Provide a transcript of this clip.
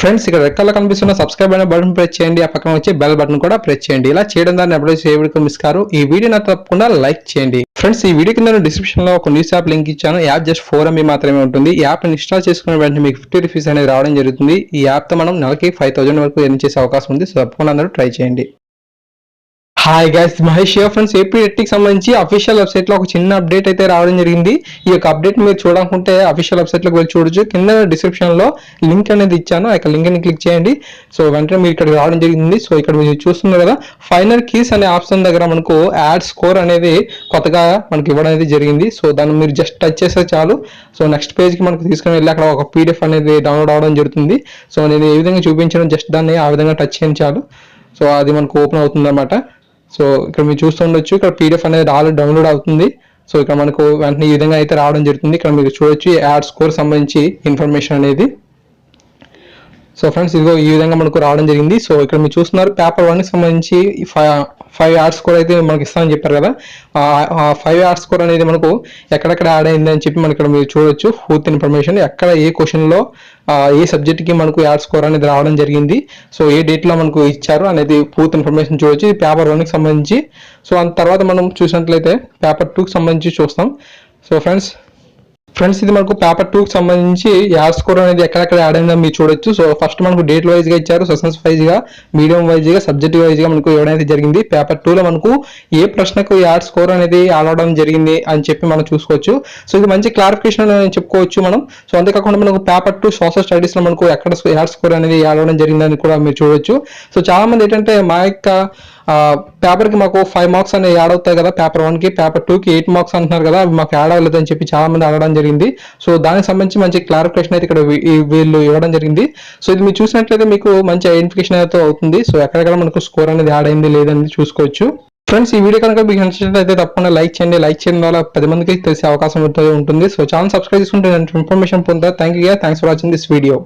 Friends ఇక్కడ red colour కనిపిస్తున్న subscribe అనే బటన్ ప్రెస్ చేయండి, ఆ పక్కన వచ్చి బెల్ బటన్ కూడా ప్రెస్ చేయండి. ఇలా చేయడం ద్వారా అప్డేట్స్ ఏ వీడియో మిస్ కారు. ఈ వీడియో నాకు తప్పకుండా లైక్ చేయండి. ఫ్రెండ్స్ ఈ వీడియో కింద డిస్క్రిప్షన్ లో ఒక న్యూస్ యాప్ లింక్ ఇచ్చాను. యాప్ జస్ట్ 4 MB మాత్రమే ఉంటుంది. ఈ యాప్ ఇన్స్టాల్ చేసుకున్న వెంటనే మీకు 50 రూపీస్ అనేది రావడం జరుగుతుంది. ఈ యాప్ తో మనం నెలకి 5000 వరకు ఎర్న్ చేసే అవకాశం ఉంది. సో తప్పకుండా అందరూ ట్రై చేయండి. Hi guys, Mahesh friends AP టెట్కి సంబంధించి అఫీషియల్ వెబ్సైట్ లో ఒక చిన్న అప్డేట్ అయితే రావడం జరిగింది. ఈ యొక్క అప్డేట్ మీరు చూడాలనుకుంటే అఫీషియల్ వెబ్సైట్ లోకి వెళ్ళి చూడొచ్చు. కింద డిస్క్రిప్షన్ లో లింక్ అనేది ఇచ్చాను, ఆ లింక్ ని క్లిక్ చేయండి. సో వెంటనే మీరు ఇక్కడ రావడం జరిగింది. సో ఇక్కడ మీరు చూస్తున్నారు కదా, ఫైనల్ కీస్ అనే ఆప్షన్ దగ్గర మనకు యాడ్ స్కోర్ అనేది కొత్తగా మనకి ఇవ్వడం అనేది జరిగింది. సో దాన్ని మీరు జస్ట్ టచ్ చేస్తే చాలు. సో నెక్స్ట్ పేజ్ కి మనకు తీసుకుని వెళ్ళి అక్కడ ఒక PDF అనేది డౌన్లోడ్ అవడం జరుగుతుంది. సో నేను ఏ విధంగా చూపించాను, జస్ట్ దాన్ని ఆ విధంగా టచ్ చేయండి చాలు. సో అది మనకు ఓపెన్ అవుతుంది అన్నమాట. సో ఇక్కడ మీరు చూస్తుండొచ్చు, ఇక్కడ PDF అనేది ఆల్రెడీ డౌన్లోడ్ అవుతుంది. సో ఇక్కడ మనకు వెంటనే ఈ విధంగా అయితే రావడం జరుగుతుంది. ఇక్కడ మీరు చూడొచ్చు యాడ్ స్కోర్ సంబంధించి ఇన్ఫర్మేషన్ అనేది. సో ఫ్రెండ్స్ ఇదిగో ఈ విధంగా మనకు రావడం జరిగింది. సో ఇక్కడ మీరు చూస్తున్నారు పేపర్ 1 కి సంబంధించి 5 యాడ్ స్కోర్ అయితే మనకి ఇస్తామని చెప్పారు కదా. 5 యాడ్ స్కోర్ అనేది మనకు ఎక్కడెక్కడ యాడ్ అయింది అని చెప్పి మనకి ఇక్కడ మీరు చూడొచ్చు. పూర్తి ఇన్ఫర్మేషన్ ఎక్కడ ఏ క్వశ్చన్ లో ఏ సబ్జెక్ట్ కి మనకు యాడ్ స్కోర్ అనేది రావడం జరిగింది, సో ఏ డేట్ లో మనకు ఇచ్చారు అనేది పూర్తి ఇన్ఫర్మేషన్ చూడొచ్చు. పేపర్ 1 కి సంబంధించి. సో అంత తర్వాత మనం చూసినట్లయితే పేపర్ 2 కి సంబంధించి చూస్తాం. సో ఫ్రెండ్స్ ఇది మనకు పేపర్ 2 కి సంబంధించి యాడ్ స్కోర్ అనేది ఎక్కడెక్కడ యాడ్ అయిందో మీరు చూడొచ్చు. సో ఫస్ట్ మనకు డేట్ వైజ్ గా ఇచ్చారు, సెషన్స్ వైజ్ గా, మీడియం వైజ్ గా, సబ్జెక్ట్ వైజ్ గా మనకు ఇవ్వడం అయితే జరిగింది. పేపర్ 2 లో మనకు ఏ ప్రశ్నకు యాడ్ స్కోర్ అనేది యాడ్ అవడం జరిగింది అని చెప్పి మనం చూసుకోవచ్చు. సో ఇది మంచి క్లారిఫికేషన్ అని చెప్పుకోవచ్చు మనం. సో అంతేకాకుండా మనకు పేపర్ 2 సోషల్ స్టడీస్ లో మనకు ఎక్కడ యాడ్ స్కోర్ అనేది యాడ్ అవడం జరిగిందని కూడా మీరు చూడొచ్చు. సో చాలా మంది ఏంటంటే మా యొక్క పేపర్ కి మాకు 5 మార్క్స్ అనేవి యాడ్ అవుతాయి కదా, పేపర్ 1 కి, పేపర్ 2 కి 8 మార్క్స్ అంటున్నారు కదా, అవి మాకు యాడ్ అవ్వలేదు అని చెప్పి చాలా మంది అడగడం జరిగింది. సో దానికి సంబంధించి మంచి క్లారిఫికేషన్ అయితే ఇక్కడ వీళ్ళు ఇవ్వడం జరిగింది. సో ఇది మీరు చూసినట్లయితే మీకు మంచి ఐడెంటిఫికేషన్ అయితే అవుతుంది. సో ఎక్కడెక్కడ మనకు స్కోర్ అనేది యాడ్ అయింది లేదని చూసుకోవచ్చు. ఫ్రెండ్స్ ఈ వీడియో కనుక మీకు నచ్చినట్లయితే తప్పకుండా లైక్ చేయండి. లైక్ చేయడం వల్ల 10 మందికి తెలిసే అవకాశం ఉంటుంది. సో ఛానల్ సబ్స్క్రైబ్ చేసుకుంటే ఇన్ఫర్మేషన్ పొందుతారు. Thanks for watching this video.